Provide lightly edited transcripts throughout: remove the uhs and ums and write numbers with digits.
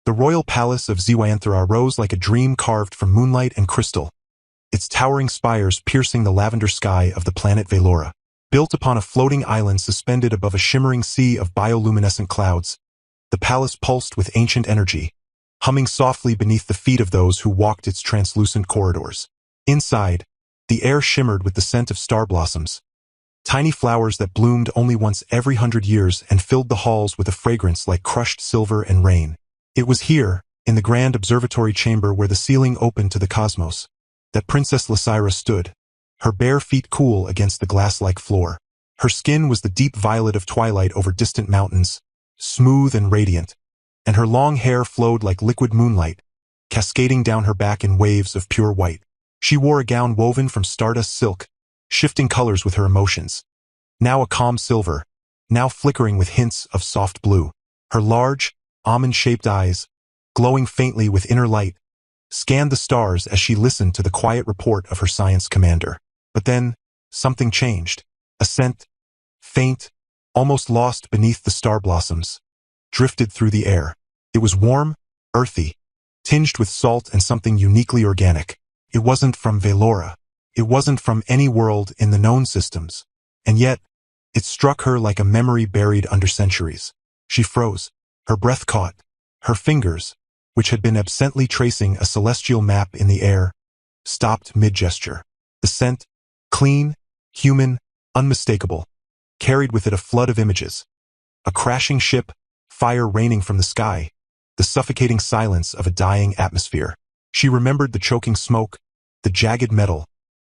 The royal palace of Zyanthara rose like a dream carved from moonlight and crystal, its towering spires piercing the lavender sky of the planet Velora. Built upon a floating island suspended above a shimmering sea of bioluminescent clouds, the palace pulsed with ancient energy, humming softly beneath the feet of those who walked its translucent corridors. Inside, the air shimmered with the scent of star blossoms, tiny flowers that bloomed only once every 100 years and filled the halls with a fragrance like crushed silver and rain. It was here, in the grand observatory chamber where the ceiling opened to the cosmos, that Princess Lysira stood, her bare feet cool against the glass-like floor. Her skin was the deep violet of twilight over distant mountains, smooth and radiant, and her long hair flowed like liquid moonlight, cascading down her back in waves of pure white. She wore a gown woven from stardust silk, shifting colors with her emotions, now a calm silver, now flickering with hints of soft blue. Her large, almond-shaped eyes, glowing faintly with inner light, scanned the stars as she listened to the quiet report of her science commander. But then, something changed. A scent, faint, almost lost beneath the star blossoms, drifted through the air. It was warm, earthy, tinged with salt and something uniquely organic. It wasn't from Velora. It wasn't from any world in the known systems. And yet, it struck her like a memory buried under centuries. She froze, her breath caught, her fingers, which had been absently tracing a celestial map in the air, stopped mid-gesture. The scent, clean, human, unmistakable, carried with it a flood of images. A crashing ship, fire raining from the sky, the suffocating silence of a dying atmosphere. She remembered the choking smoke, the jagged metal,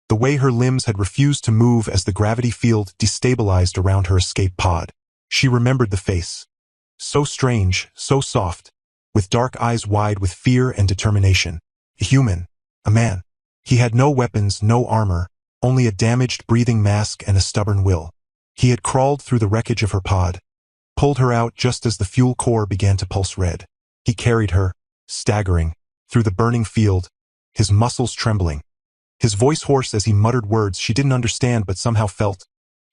the way her limbs had refused to move as the gravity field destabilized around her escape pod. She remembered the face. So strange, so soft, with dark eyes wide with fear and determination. A human, a man. He had no weapons, no armor, only a damaged breathing mask and a stubborn will. He had crawled through the wreckage of her pod, pulled her out just as the fuel core began to pulse red. He carried her, staggering, through the burning field, his muscles trembling, his voice hoarse as he muttered words she didn't understand but somehow felt.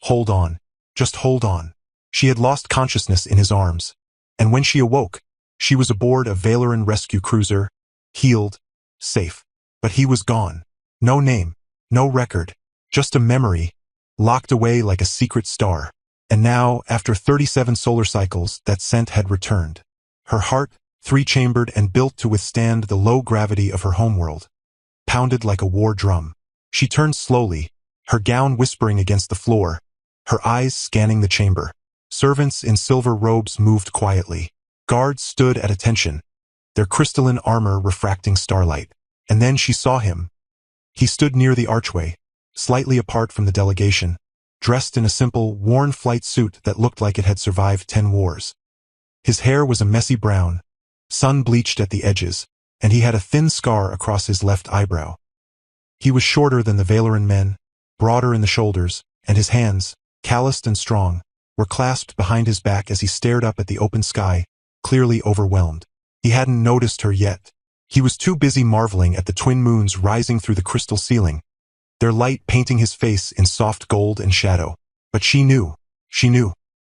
Hold on. Just hold on. She had lost consciousness in his arms, and when she awoke, she was aboard a Valoran rescue cruiser, healed, safe. But he was gone. No name, no record, just a memory, locked away like a secret star. And now, after 37 solar cycles, that scent had returned. Her heart, three-chambered and built to withstand the low gravity of her homeworld, pounded like a war drum. She turned slowly, her gown whispering against the floor, her eyes scanning the chamber. Servants in silver robes moved quietly. Guards stood at attention, their crystalline armor refracting starlight. And then she saw him. He stood near the archway, slightly apart from the delegation, dressed in a simple, worn flight suit that looked like it had survived 10 wars. His hair was a messy brown, sun-bleached at the edges, and he had a thin scar across his left eyebrow. He was shorter than the Valoran men, broader in the shoulders, and his hands, calloused and strong, were clasped behind his back as he stared up at the open sky, clearly overwhelmed. He hadn't noticed her yet. He was too busy marveling at the twin moons rising through the crystal ceiling, their light painting his face in soft gold and shadow. But she knew.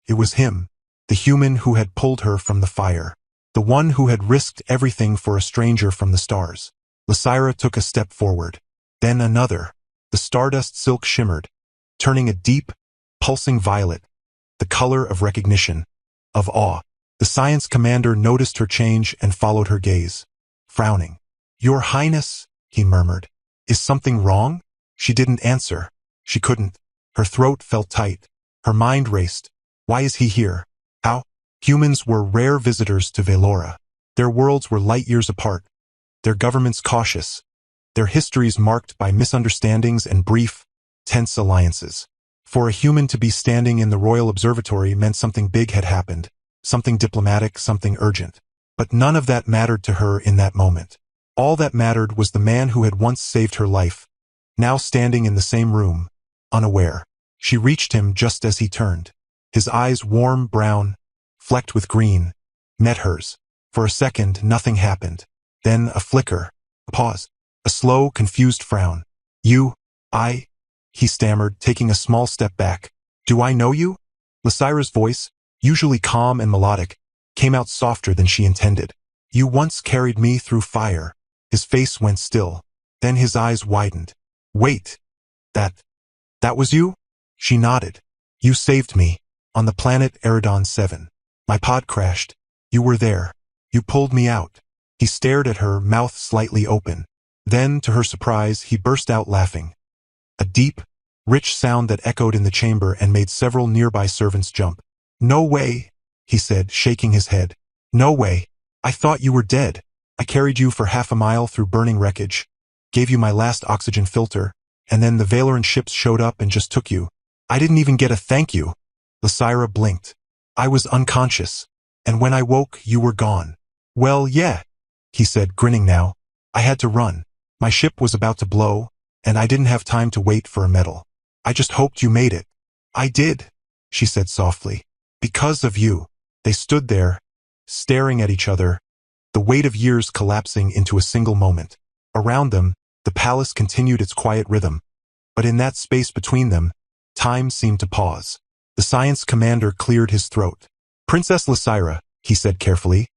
It was him, the human who had pulled her from the fire, the one who had risked everything for a stranger from the stars. Lysira took a step forward, then another. The stardust silk shimmered, turning a deep, pulsing violet, the color of recognition, of awe. The science commander noticed her change and followed her gaze, frowning. "Your Highness," he murmured. "Is something wrong?" She didn't answer. She couldn't. Her throat felt tight. Her mind raced. Why is he here? How? Humans were rare visitors to Velora. Their worlds were light years apart, their governments cautious, their histories marked by misunderstandings and brief, tense alliances. For a human to be standing in the Royal Observatory meant something big had happened, something diplomatic, something urgent. But none of that mattered to her in that moment. All that mattered was the man who had once saved her life, now standing in the same room, unaware. She reached him just as he turned. His eyes, warm brown, flecked with green, met hers. For a second, nothing happened. Then a flicker, a pause, a slow, confused frown. I, he stammered, taking a small step back. "Do I know you?" Lysira's voice, usually calm and melodic, came out softer than she intended. You once carried me through fire. His face went still. Then his eyes widened. Wait. That was you? She nodded. You saved me. On the planet Eridon 7. My pod crashed. You were there. You pulled me out. He stared at her, mouth slightly open. Then, to her surprise, he burst out laughing. A deep, rich sound that echoed in the chamber and made several nearby servants jump. No way, he said, shaking his head. No way. I thought you were dead. I carried you for half a mile through burning wreckage, gave you my last oxygen filter, and then the Valoran ships showed up and just took you. I didn't even get a thank you. Lysira blinked. I was unconscious, and when I woke, you were gone. Well, yeah, he said, grinning now. I had to run. My ship was about to blow, and I didn't have time to wait for a medal. I just hoped you made it. I did, she said softly. Because of you. They stood there, staring at each other, the weight of years collapsing into a single moment. Around them, the palace continued its quiet rhythm. But in that space between them, time seemed to pause. The science commander cleared his throat. Princess Lysira, he said carefully.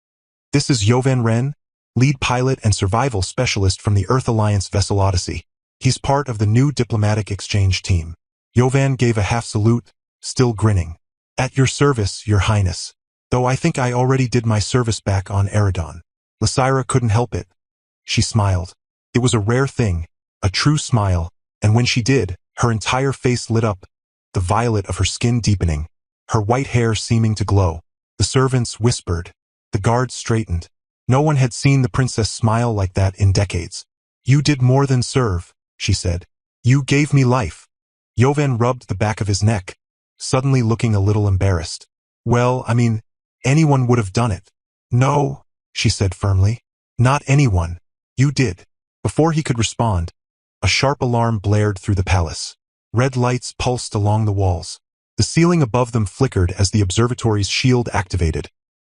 This is Yovan Ren, lead pilot and survival specialist from the Earth Alliance vessel Odyssey. He's part of the new diplomatic exchange team. Yovan gave a half salute, still grinning. At your service, Your Highness. Though I think I already did my service back on Eridon. Lysira couldn't help it. She smiled. It was a rare thing, a true smile, and when she did, her entire face lit up, the violet of her skin deepening, her white hair seeming to glow. The servants whispered. The guards straightened. No one had seen the princess smile like that in decades. You did more than serve, she said. You gave me life. Yovan rubbed the back of his neck, suddenly looking a little embarrassed. Well, I mean, anyone would have done it. No, she said firmly. Not anyone. You did. Before he could respond, a sharp alarm blared through the palace. Red lights pulsed along the walls. The ceiling above them flickered as the observatory's shield activated,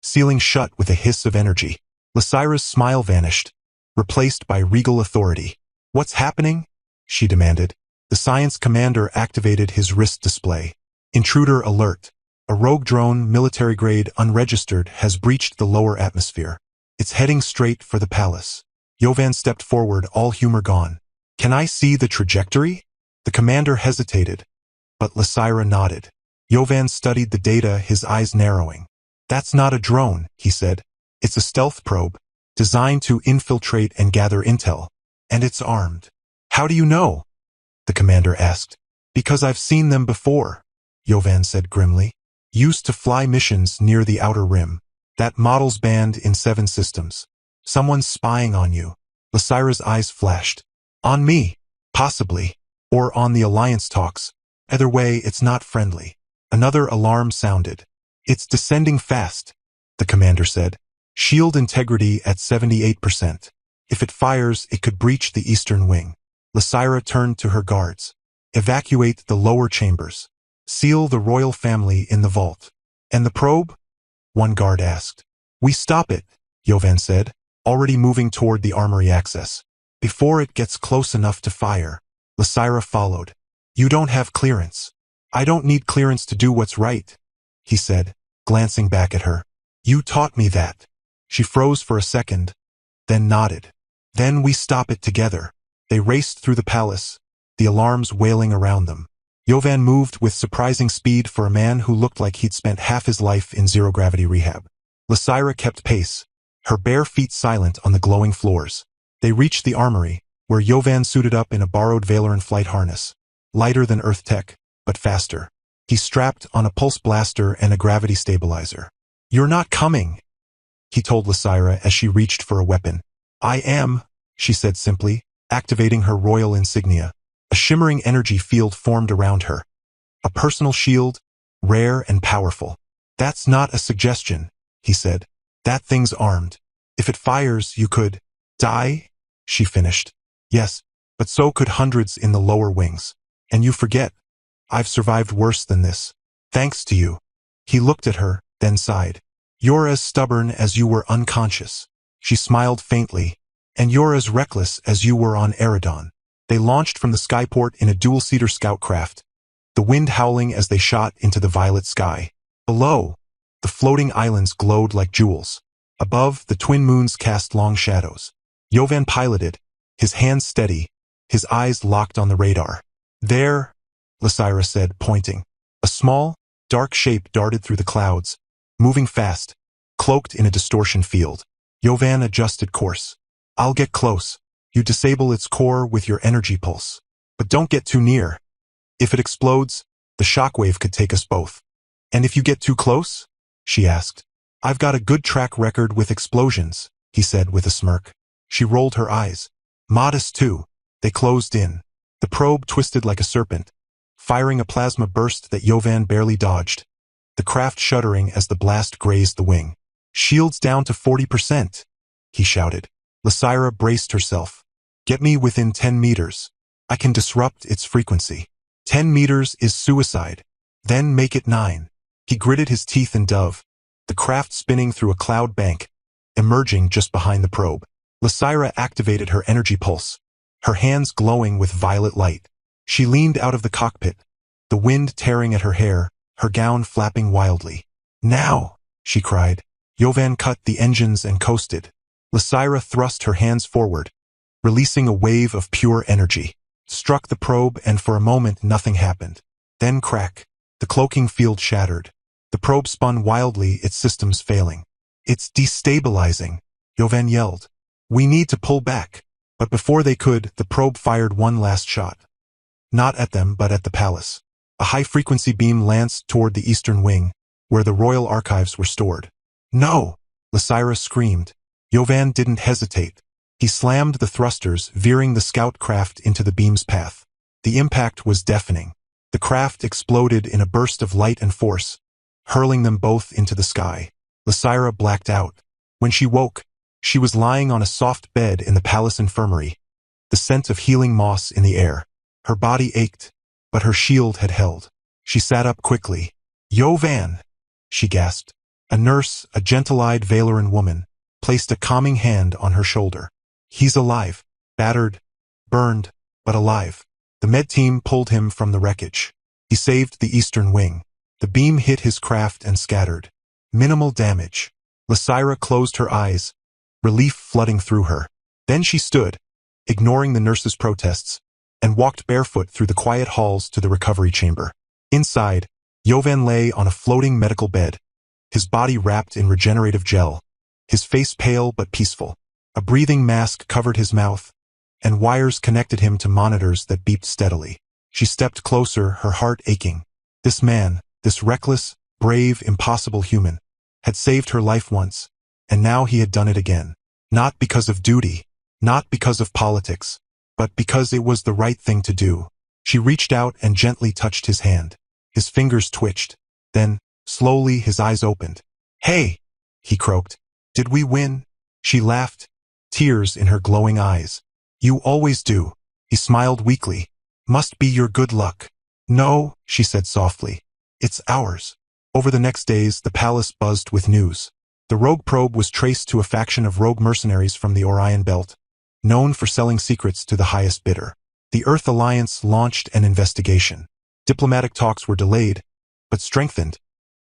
sealing shut with a hiss of energy. Lysira's smile vanished, replaced by regal authority. What's happening? She demanded. The science commander activated his wrist display. Intruder alert. A rogue drone, military-grade, unregistered, has breached the lower atmosphere. It's heading straight for the palace. Yovan stepped forward, all humor gone. Can I see the trajectory? The commander hesitated, but Lysira nodded. Yovan studied the data, his eyes narrowing. That's not a drone, he said. It's a stealth probe, designed to infiltrate and gather intel. And it's armed. How do you know? The commander asked. Because I've seen them before, Yovan said grimly. Used to fly missions near the outer rim. That model's banned in 7 systems. Someone's spying on you. Lysira's eyes flashed. On me, possibly. Or on the alliance talks. Either way, it's not friendly. Another alarm sounded. It's descending fast, the commander said. Shield integrity at 78%. If it fires, it could breach the eastern wing. Lysira turned to her guards. Evacuate the lower chambers. Seal the royal family in the vault. And the probe? One guard asked. We stop it, Yovan said, already moving toward the armory access. Before it gets close enough to fire. Lysira followed. You don't have clearance. I don't need clearance to do what's right, he said, glancing back at her. You taught me that. She froze for a second, then nodded. Then we stop it together. They raced through the palace, the alarms wailing around them. Yovan moved with surprising speed for a man who looked like he'd spent half his life in zero-gravity rehab. Lysira kept pace, her bare feet silent on the glowing floors. They reached the armory, where Yovan suited up in a borrowed Valoran flight harness, lighter than Earth tech, but faster. He strapped on a pulse blaster and a gravity stabilizer. You're not coming, he told Lysira as she reached for a weapon. I am, she said simply, activating her royal insignia. A shimmering energy field formed around her. A personal shield, rare and powerful. That's not a suggestion, he said. That thing's armed. If it fires, you could die, she finished. Yes, but so could hundreds in the lower wings. And you forget. I've survived worse than this. Thanks to you. He looked at her, then sighed. You're as stubborn as you were unconscious. She smiled faintly. And you're as reckless as you were on Eridon. They launched from the skyport in a dual-seater scout craft, the wind howling as they shot into the violet sky. Below, the floating islands glowed like jewels. Above, the twin moons cast long shadows. Jovan piloted, his hands steady, his eyes locked on the radar. There, Lysira said, pointing. A small, dark shape darted through the clouds, moving fast, cloaked in a distortion field. Jovan adjusted course. I'll get close. You disable its core with your energy pulse. But don't get too near. If it explodes, the shockwave could take us both. And if you get too close? She asked. I've got a good track record with explosions, he said with a smirk. She rolled her eyes. Modest too. They closed in. The probe twisted like a serpent, firing a plasma burst that Jovan barely dodged, the craft shuddering as the blast grazed the wing. Shields down to 40%, he shouted. Lysira braced herself. Get me within 10 meters. I can disrupt its frequency. 10 meters is suicide. Then make it 9. He gritted his teeth in dove, the craft spinning through a cloud bank, emerging just behind the probe. Lysira activated her energy pulse, her hands glowing with violet light. She leaned out of the cockpit, the wind tearing at her hair, her gown flapping wildly. Now, she cried. Jovan cut the engines and coasted. Lysira thrust her hands forward, releasing a wave of pure energy. Struck the probe, and for a moment nothing happened. Then crack. The cloaking field shattered. The probe spun wildly, its systems failing. It's destabilizing, Jovan yelled. We need to pull back. But before they could, the probe fired one last shot. Not at them, but at the palace. A high-frequency beam lanced toward the eastern wing, where the royal archives were stored. No! Lysira screamed. Jovan didn't hesitate. He slammed the thrusters, veering the scout craft into the beam's path. The impact was deafening. The craft exploded in a burst of light and force, hurling them both into the sky. Lysira blacked out. When she woke, she was lying on a soft bed in the palace infirmary, the scent of healing moss in the air. Her body ached, but her shield had held. She sat up quickly. Jovan, she gasped. A nurse, a gentle-eyed Valoran woman, placed a calming hand on her shoulder. He's alive. Battered, burned, but alive. The med team pulled him from the wreckage. He saved the eastern wing. The beam hit his craft and scattered. Minimal damage. Lysira closed her eyes, relief flooding through her. Then she stood, ignoring the nurse's protests, and walked barefoot through the quiet halls to the recovery chamber. Inside, Jovan lay on a floating medical bed, his body wrapped in regenerative gel, his face pale but peaceful. A breathing mask covered his mouth, and wires connected him to monitors that beeped steadily. She stepped closer, her heart aching. This man, this reckless, brave, impossible human, had saved her life once, and now he had done it again. Not because of duty, not because of politics, but because it was the right thing to do. She reached out and gently touched his hand. His fingers twitched. Then, slowly, his eyes opened. Hey, he croaked. Did we win? She laughed, tears in her glowing eyes. You always do. He smiled weakly. Must be your good luck. No, she said softly. It's ours. Over the next days, the palace buzzed with news. The rogue probe was traced to a faction of rogue mercenaries from the Orion Belt, known for selling secrets to the highest bidder. The Earth Alliance launched an investigation. Diplomatic talks were delayed, but strengthened.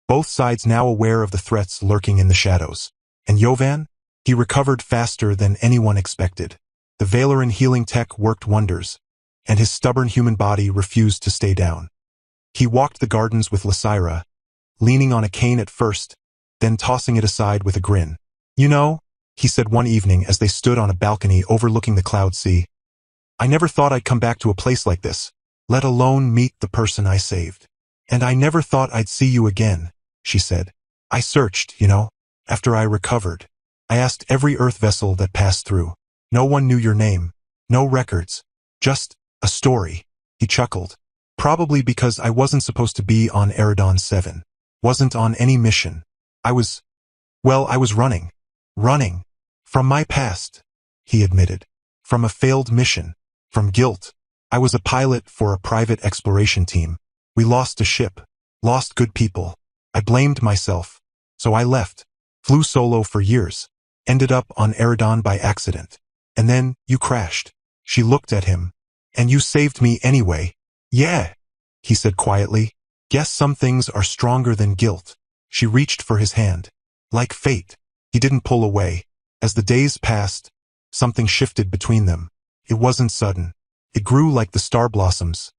Both sides now aware of the threats lurking in the shadows. And Jovan? He recovered faster than anyone expected. The Valoran healing tech worked wonders, and his stubborn human body refused to stay down. He walked the gardens with Lysira, leaning on a cane at first, then tossing it aside with a grin. You know, he said one evening as they stood on a balcony overlooking the cloud sea, I never thought I'd come back to a place like this, let alone meet the person I saved. And I never thought I'd see you again, she said. I searched, after I recovered. I asked every Earth vessel that passed through. No one knew your name, no records, just a story. He chuckled. Probably because I wasn't supposed to be on Eridon 7. Wasn't on any mission. I was running. Running. From my past, he admitted. From a failed mission. From guilt. I was a pilot for a private exploration team. We lost a ship. Lost good people. I blamed myself. So I left. Flew solo for years. Ended up on Eridon by accident. And then, you crashed. She looked at him. And you saved me anyway. Yeah, he said quietly. Guess some things are stronger than guilt. She reached for his hand. Like fate. He didn't pull away. As the days passed, something shifted between them. It wasn't sudden. It grew like the star blossoms.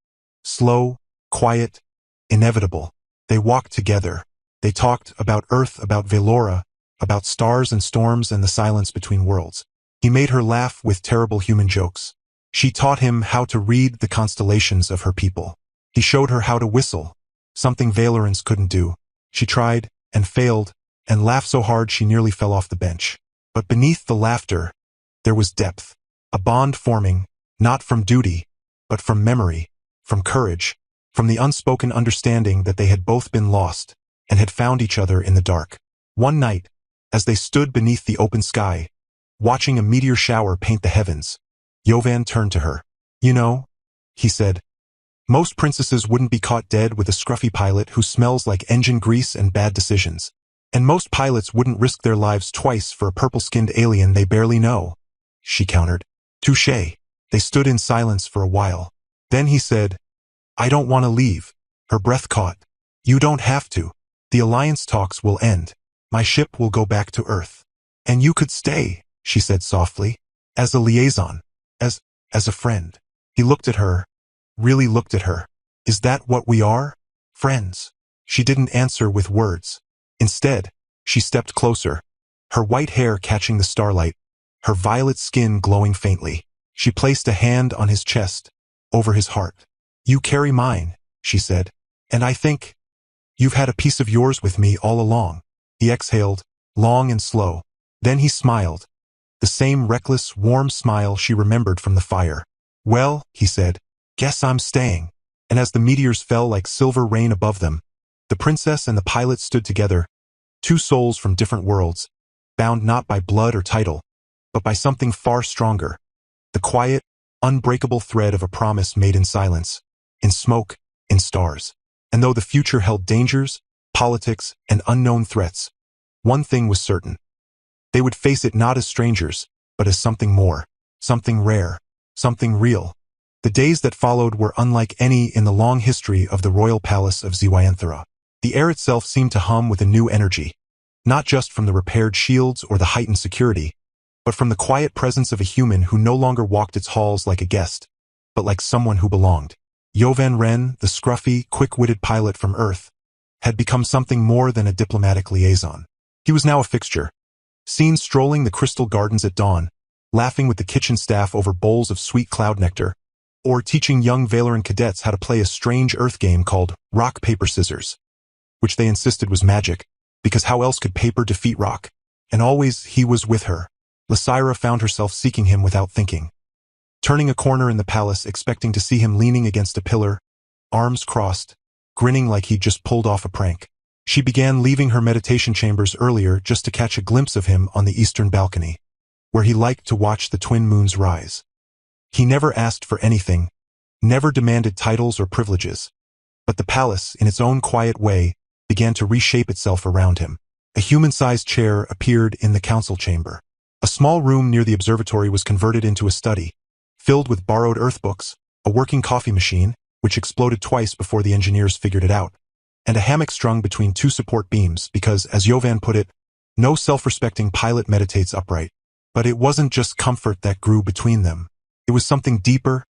Slow, quiet, inevitable. They walked together. They talked about Earth, about Velora, about stars and storms and the silence between worlds. He made her laugh with terrible human jokes. She taught him how to read the constellations of her people. He showed her how to whistle, something Valorans couldn't do. She tried, and failed, and laughed so hard she nearly fell off the bench. But beneath the laughter, there was depth. A bond forming, not from duty, but from memory, from courage, from the unspoken understanding that they had both been lost, and had found each other in the dark. One night, as they stood beneath the open sky, watching a meteor shower paint the heavens, Jovan turned to her. "You know," he said, "most princesses wouldn't be caught dead with a scruffy pilot who smells like engine grease and bad decisions. And most pilots wouldn't risk their lives twice for a purple-skinned alien they barely know," she countered. "Touché." They stood in silence for a while. Then he said, "I don't want to leave." Her breath caught. "You don't have to. The alliance talks will end. My ship will go back to Earth. And you could stay," she said softly, "as a liaison, as a friend." He looked at her, really looked at her. "Is that what we are? Friends?" She didn't answer with words. Instead, she stepped closer, her white hair catching the starlight, her violet skin glowing faintly. She placed a hand on his chest, over his heart. "You carry mine," she said, "and I think you've had a piece of yours with me all along." He exhaled, long and slow. Then he smiled, the same reckless, warm smile she remembered from the fire. "Well," he said, "guess I'm staying." And as the meteors fell like silver rain above them, the princess and the pilot stood together, two souls from different worlds, bound not by blood or title, but by something far stronger, the quiet, unbreakable thread of a promise made in silence, in smoke, in stars. And though the future held dangers, politics, and unknown threats, one thing was certain. They would face it not as strangers, but as something more, something rare, something real. The days that followed were unlike any in the long history of the royal palace of Zwianthera. The air itself seemed to hum with a new energy, not just from the repaired shields or the heightened security, but from the quiet presence of a human who no longer walked its halls like a guest, but like someone who belonged. Jovan Wren, the scruffy, quick-witted pilot from Earth, had become something more than a diplomatic liaison. He was now a fixture, seen strolling the crystal gardens at dawn, laughing with the kitchen staff over bowls of sweet cloud nectar, or teaching young Valoran cadets how to play a strange Earth game called rock, paper, scissors, which they insisted was magic, because how else could paper defeat rock? And always he was with her. Lysira found herself seeking him without thinking. Turning a corner in the palace, expecting to see him leaning against a pillar, arms crossed, grinning like he'd just pulled off a prank. She began leaving her meditation chambers earlier just to catch a glimpse of him on the eastern balcony, where he liked to watch the twin moons rise. He never asked for anything, never demanded titles or privileges, but the palace, in its own quiet way, began to reshape itself around him. A human-sized chair appeared in the council chamber. A small room near the observatory was converted into a study, filled with borrowed Earth books, a working coffee machine, which exploded twice before the engineers figured it out, and a hammock strung between two support beams because, as Jovan put it, no self-respecting pilot meditates upright. But it wasn't just comfort that grew between them. It was something deeper,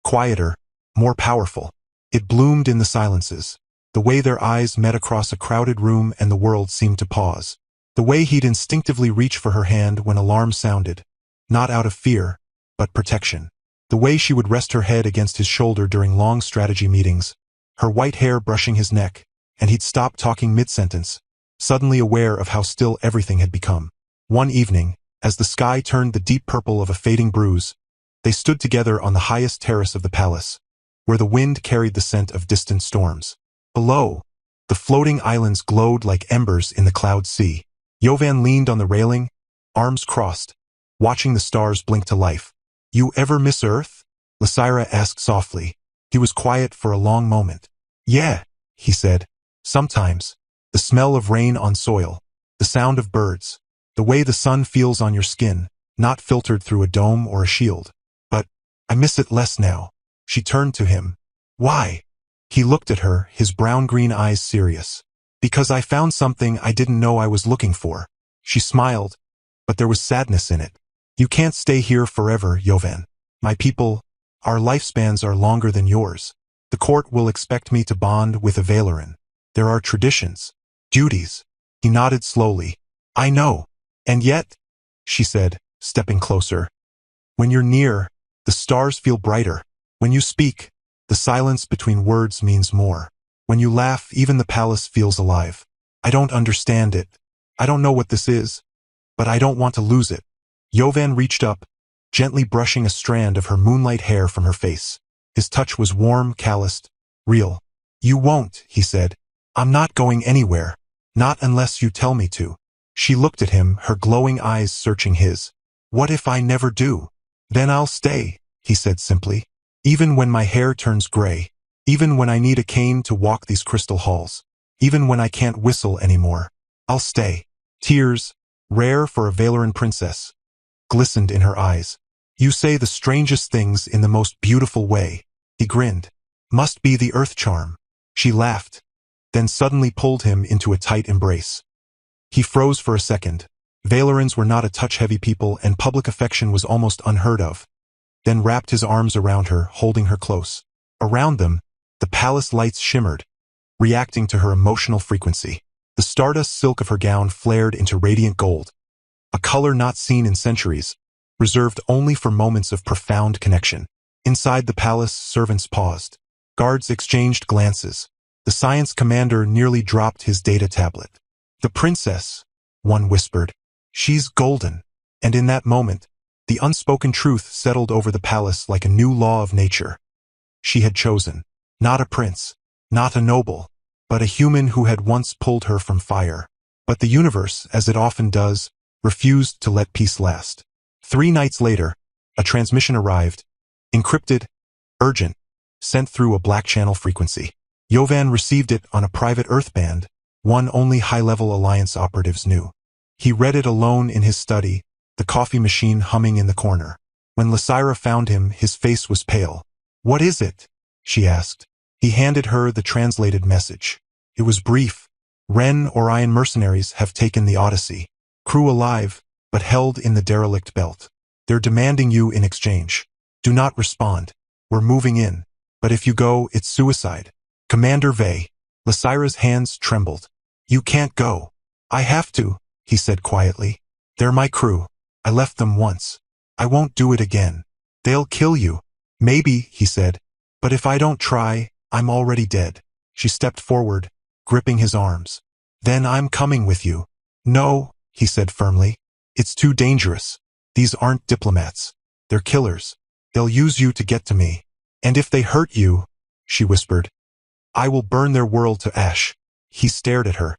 quieter, more powerful. It bloomed in the silences, the way their eyes met across a crowded room and the world seemed to pause, the way he'd instinctively reach for her hand when alarm sounded, not out of fear, but protection, the way she would rest her head against his shoulder during long strategy meetings, her white hair brushing his neck, and he'd stop talking mid-sentence, suddenly aware of how still everything had become. One evening, as the sky turned the deep purple of a fading bruise, they stood together on the highest terrace of the palace, where the wind carried the scent of distant storms. Below, the floating islands glowed like embers in the cloud sea. Jovan leaned on the railing, arms crossed, watching the stars blink to life. "You ever miss Earth?" Lysira asked softly. He was quiet for a long moment. "Yeah," he said. "Sometimes. The smell of rain on soil, the sound of birds, the way the sun feels on your skin, not filtered through a dome or a shield. But I miss it less now." She turned to him. "Why?" He looked at her, his brown-green eyes serious. "Because I found something I didn't know I was looking for." She smiled, but there was sadness in it. You can't stay here forever, Jovan. My people, our lifespans are longer than yours. The court will expect me to bond with a Valoran. There are traditions, duties. He nodded slowly. I know. And yet, she said, stepping closer. When you're near, the stars feel brighter. When you speak, the silence between words means more. When you laugh, even the palace feels alive. I don't understand it. I don't know what this is, but I don't want to lose it. Jovan reached up, gently brushing a strand of her moonlight hair from her face. His touch was warm, calloused, real. You won't, he said. I'm not going anywhere. Not unless you tell me to. She looked at him, her glowing eyes searching his. What if I never do? Then I'll stay, he said simply. Even when my hair turns gray. Even when I need a cane to walk these crystal halls. Even when I can't whistle anymore. I'll stay. Tears, rare for a Valoran princess, glistened in her eyes. You say the strangest things in the most beautiful way. He grinned. Must be the earth charm. She laughed, then suddenly pulled him into a tight embrace. He froze for a second. Valorans were not a touch-heavy people, and public affection was almost unheard of. Then wrapped his arms around her, holding her close. Around them, the palace lights shimmered, reacting to her emotional frequency. The stardust silk of her gown flared into radiant gold, a color not seen in centuries, reserved only for moments of profound connection. Inside the palace, servants paused. Guards exchanged glances. The science commander nearly dropped his data tablet. The princess, one whispered. She's golden. And in that moment, the unspoken truth settled over the palace like a new law of nature. She had chosen, not a prince, not a noble, but a human who had once pulled her from fire. But the universe, as it often does, refused to let peace last. 3 nights later, a transmission arrived, encrypted, urgent, sent through a black channel frequency. Jovan received it on a private Earth band, one only high-level Alliance operatives knew. He read it alone in his study, the coffee machine humming in the corner. When Lysira found him, his face was pale. What is it? She asked. He handed her the translated message. It was brief. Ren Orion mercenaries have taken the Odyssey. Crew alive, but held in the derelict belt. They're demanding you in exchange. Do not respond. We're moving in. But if you go, it's suicide. Commander Vey. Lysira's hands trembled. You can't go. I have to, he said quietly. They're my crew. I left them once. I won't do it again. They'll kill you. Maybe, he said. But if I don't try, I'm already dead. She stepped forward, gripping his arms. Then I'm coming with you. No, he said firmly. It's too dangerous. These aren't diplomats. They're killers. They'll use you to get to me. And if they hurt you, she whispered, I will burn their world to ash. He stared at her,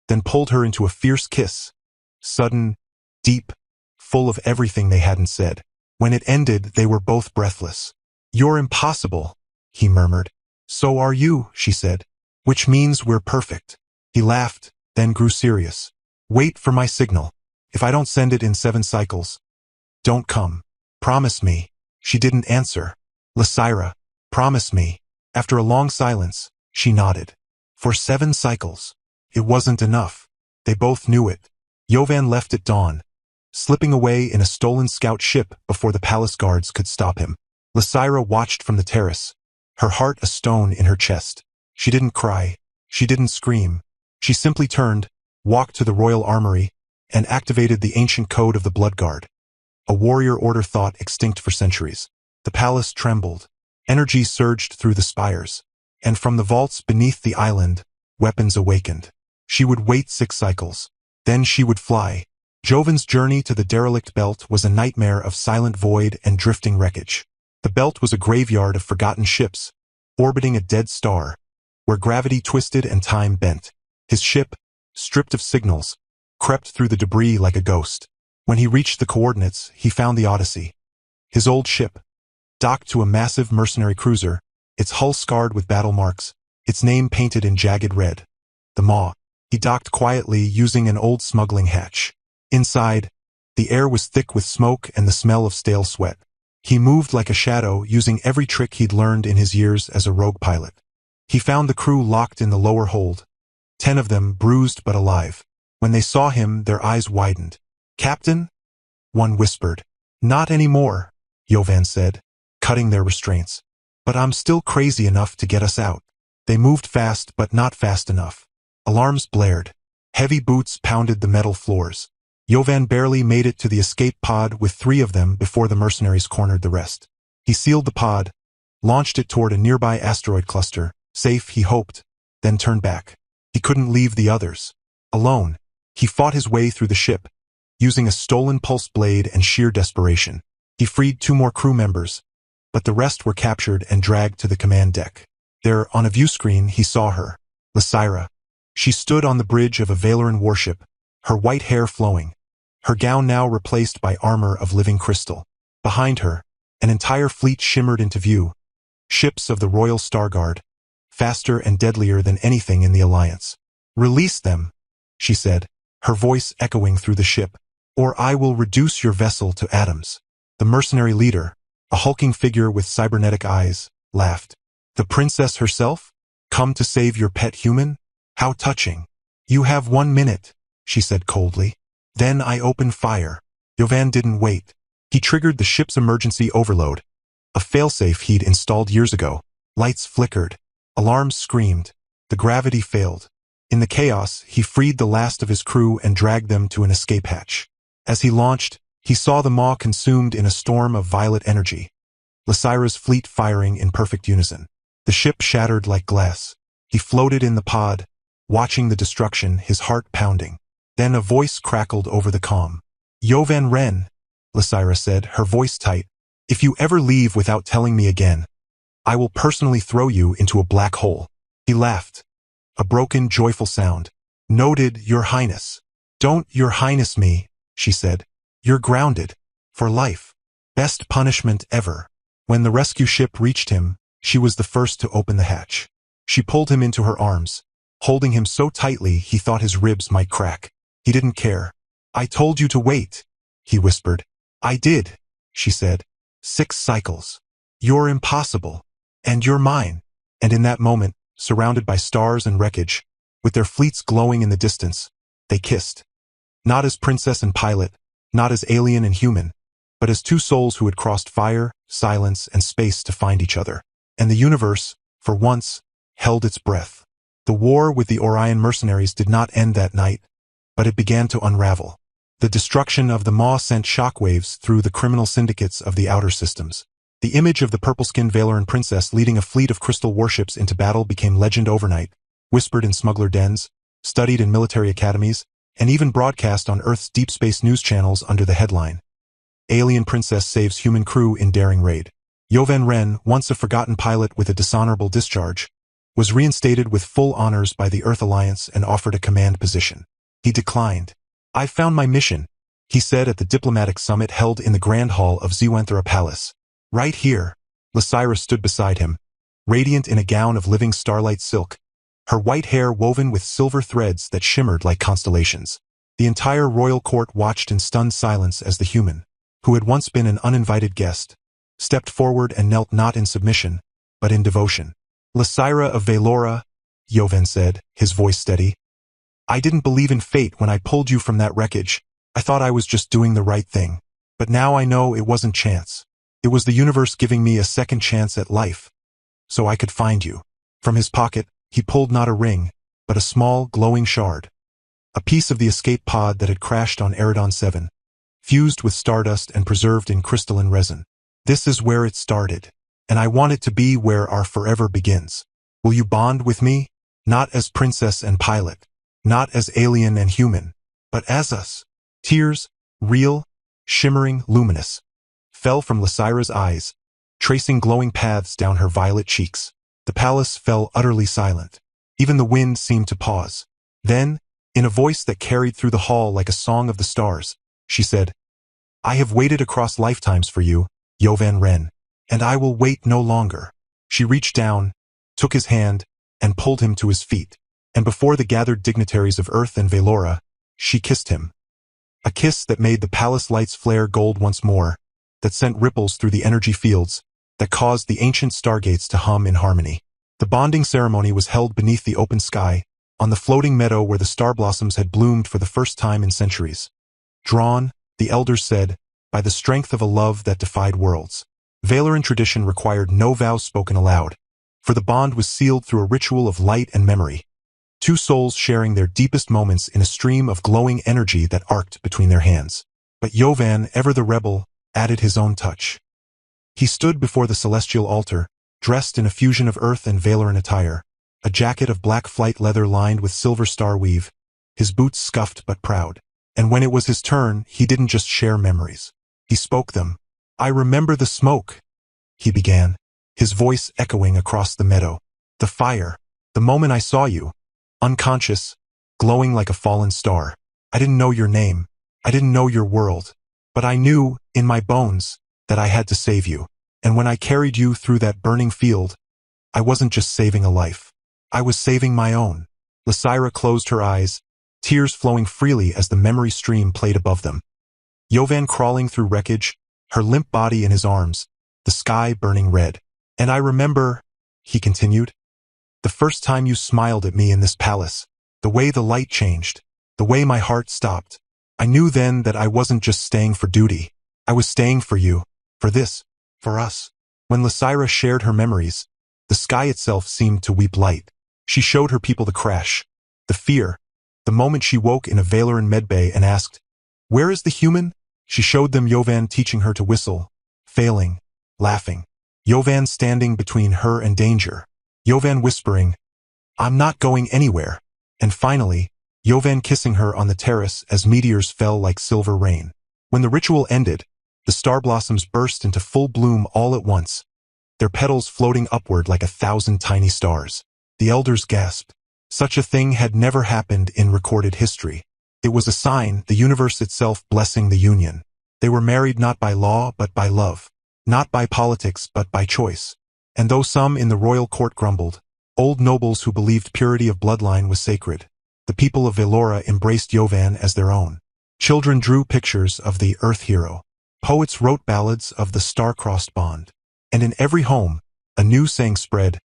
then pulled her into a fierce kiss. Sudden, deep, full of everything they hadn't said. When it ended, they were both breathless. You're impossible, he murmured. So are you, she said. Which means we're perfect. He laughed, then grew serious. Wait for my signal. If I don't send it in 7 cycles, don't come. Promise me. She didn't answer. Lysira, promise me. After a long silence, she nodded. For 7 cycles. It wasn't enough. They both knew it. Jovan left at dawn, slipping away in a stolen scout ship before the palace guards could stop him. Lysira watched from the terrace, her heart a stone in her chest. She didn't cry. She didn't scream. She simply turned, walked to the royal armory, and activated the ancient code of the Blood Guard. A warrior order thought extinct for centuries. The palace trembled. Energy surged through the spires. And from the vaults beneath the island, weapons awakened. She would wait 6 cycles. Then she would fly. Jovan's journey to the derelict belt was a nightmare of silent void and drifting wreckage. The belt was a graveyard of forgotten ships, orbiting a dead star, where gravity twisted and time bent. His ship, stripped of signals, crept through the debris like a ghost. When he reached the coordinates, he found the Odyssey. His old ship, docked to a massive mercenary cruiser, its hull scarred with battle marks, its name painted in jagged red. The Maw. He docked quietly using an old smuggling hatch. Inside, the air was thick with smoke and the smell of stale sweat. He moved like a shadow, using every trick he'd learned in his years as a rogue pilot. He found the crew locked in the lower hold, 10 of them bruised but alive. When they saw him, their eyes widened. "Captain?" one whispered. "Not anymore," Jovan said, cutting their restraints. "But I'm still crazy enough to get us out." They moved fast, but not fast enough. Alarms blared. Heavy boots pounded the metal floors. Jovan barely made it to the escape pod with 3 of them before the mercenaries cornered the rest. He sealed the pod, launched it toward a nearby asteroid cluster, safe, he hoped, then turned back. He couldn't leave the others. Alone, he fought his way through the ship, using a stolen pulse blade and sheer desperation. He freed 2 more crew members, but the rest were captured and dragged to the command deck. There, on a view screen, he saw her, Lysira. She stood on the bridge of a Valoran warship, her white hair flowing, her gown now replaced by armor of living crystal. Behind her, an entire fleet shimmered into view, ships of the Royal Starguard, faster and deadlier than anything in the Alliance. "Release them," she said, her voice echoing through the ship, "or I will reduce your vessel to atoms." The mercenary leader, a hulking figure with cybernetic eyes, laughed. "The princess herself? Come to save your pet human? How touching." "You have 1 minute," she said coldly. "Then I open fire." Jovan didn't wait. He triggered the ship's emergency overload, a failsafe he'd installed years ago. Lights flickered. Alarms screamed. The gravity failed. In the chaos, he freed the last of his crew and dragged them to an escape hatch. As he launched, he saw the maw consumed in a storm of violet energy. Lysira's fleet firing in perfect unison. The ship shattered like glass. He floated in the pod, watching the destruction, his heart pounding. Then a voice crackled over the comm. "Jovan Wren," Lysira said, her voice tight. "If you ever leave without telling me again, I will personally throw you into a black hole." He laughed. A broken, joyful sound. "Noted, Your Highness." "Don't Your Highness me," she said. "You're grounded. For life. Best punishment ever." When the rescue ship reached him, she was the first to open the hatch. She pulled him into her arms, holding him so tightly he thought his ribs might crack. He didn't care. "I told you to wait," he whispered. "I did," she said. "6 cycles. You're impossible. And you're mine." And in that moment, surrounded by stars and wreckage, with their fleets glowing in the distance, they kissed. Not as princess and pilot, not as alien and human, but as 2 souls who had crossed fire, silence, and space to find each other. And the universe, for once, held its breath. The war with the Orion mercenaries did not end that night, but it began to unravel. The destruction of the maw sent shockwaves through the criminal syndicates of the outer systems. The image of the purple-skinned Valoran princess leading a fleet of crystal warships into battle became legend overnight, whispered in smuggler dens, studied in military academies, and even broadcast on Earth's deep space news channels under the headline, "Alien Princess Saves Human Crew in Daring Raid." Jovan Wren, once a forgotten pilot with a dishonorable discharge, was reinstated with full honors by the Earth Alliance and offered a command position. He declined. "I found my mission," he said at the diplomatic summit held in the Grand Hall of Ziwanthera Palace. "Right here." Lysira stood beside him, radiant in a gown of living starlight silk, her white hair woven with silver threads that shimmered like constellations. The entire royal court watched in stunned silence as the human, who had once been an uninvited guest, stepped forward and knelt not in submission, but in devotion. "Lysira of Valora," Jovan said, his voice steady. "I didn't believe in fate when I pulled you from that wreckage. I thought I was just doing the right thing. But now I know it wasn't chance. It was the universe giving me a second chance at life, so I could find you." From his pocket, he pulled not a ring, but a small, glowing shard. A piece of the escape pod that had crashed on Eridon 7, fused with stardust and preserved in crystalline resin. "This is where it started, and I want it to be where our forever begins. Will you bond with me? Not as princess and pilot, not as alien and human, but as us." Tears, real, shimmering, luminous, fell from Lysira's eyes, tracing glowing paths down her violet cheeks. The palace fell utterly silent. Even the wind seemed to pause. Then, in a voice that carried through the hall like a song of the stars, she said, "I have waited across lifetimes for you, Jovan Wren, and I will wait no longer." She reached down, took his hand, and pulled him to his feet. And before the gathered dignitaries of Earth and Valora, she kissed him. A kiss that made the palace lights flare gold once more, that sent ripples through the energy fields, that caused the ancient stargates to hum in harmony. The bonding ceremony was held beneath the open sky, on the floating meadow where the star blossoms had bloomed for the first time in centuries. Drawn, the elders said, by the strength of a love that defied worlds. Valoran tradition required no vows spoken aloud, for the bond was sealed through a ritual of light and memory, two souls sharing their deepest moments in a stream of glowing energy that arced between their hands. But Jovan, ever the rebel, added his own touch. He stood before the celestial altar, dressed in a fusion of earth and Valoran attire, a jacket of black flight leather lined with silver star weave, his boots scuffed but proud. And when it was his turn, he didn't just share memories. He spoke them. "I remember the smoke," he began, his voice echoing across the meadow. "The fire, the moment I saw you, unconscious, glowing like a fallen star. I didn't know your name, I didn't know your world, but I knew, in my bones, that I had to save you. And when I carried you through that burning field, I wasn't just saving a life. I was saving my own." Lysira closed her eyes, tears flowing freely as the memory stream played above them. Jovan crawling through wreckage, her limp body in his arms, the sky burning red. "And I remember," he continued, "the first time you smiled at me in this palace, the way the light changed, the way my heart stopped. I knew then that I wasn't just staying for duty. I was staying for you, for this, for us." When Lysira shared her memories, the sky itself seemed to weep light. She showed her people the crash, the fear, the moment she woke in a Valoran medbay and asked, "Where is the human?" She showed them Jovan teaching her to whistle, failing, laughing. Jovan standing between her and danger. Jovan whispering, "I'm not going anywhere." And finally, Jovan kissing her on the terrace as meteors fell like silver rain. When the ritual ended, the star blossoms burst into full bloom all at once, their petals floating upward like 1,000 tiny stars. The elders gasped. Such a thing had never happened in recorded history. It was a sign, the universe itself blessing the union. They were married not by law but by love, not by politics but by choice. And though some in the royal court grumbled, old nobles who believed purity of bloodline was sacred, the people of Velora embraced Jovan as their own. Children drew pictures of the Earth hero. Poets wrote ballads of the star-crossed bond. And in every home, a new saying spread,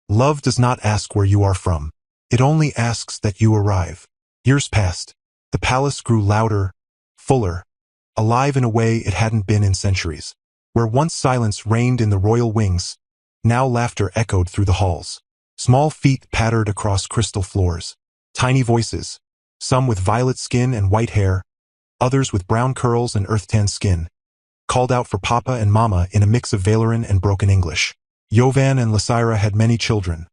"Love does not ask where you are from. It only asks that you arrive." Years passed. The palace grew louder, fuller, alive in a way it hadn't been in centuries. Where once silence reigned in the royal wings, now laughter echoed through the halls. Small feet pattered across crystal floors. Tiny voices, some with violet skin and white hair, others with brown curls and earth-tanned skin, called out for Papa and Mama in a mix of Valoran and broken English. Jovan and Lysira had many children.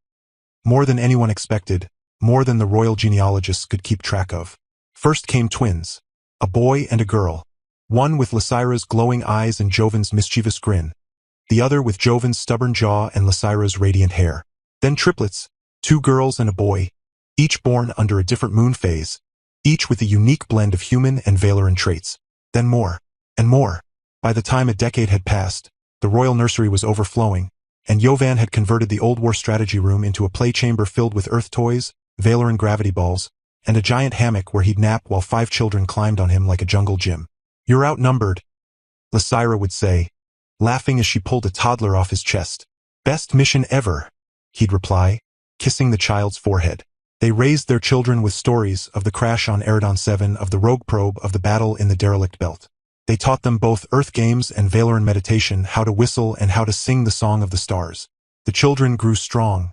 More than anyone expected, more than the royal genealogists could keep track of. First came twins, a boy and a girl, one with Lysira's glowing eyes and Jovan's mischievous grin, the other with Jovan's stubborn jaw and Lysira's radiant hair. Then triplets, 2 girls and a boy, each born under a different moon phase, each with a unique blend of human and Valoran traits. Then more, and more. By the time a decade had passed, the royal nursery was overflowing, and Jovan had converted the old war strategy room into a play chamber filled with earth toys, Valoran gravity balls, and a giant hammock where he'd nap while 5 children climbed on him like a jungle gym. "You're outnumbered," Lysira would say, laughing as she pulled a toddler off his chest. "Best mission ever," he'd reply, kissing the child's forehead. They raised their children with stories of the crash on Eridon 7, of the rogue probe, of the battle in the derelict belt. They taught them both Earth games and Valoran meditation, how to whistle and how to sing the song of the stars. The children grew strong,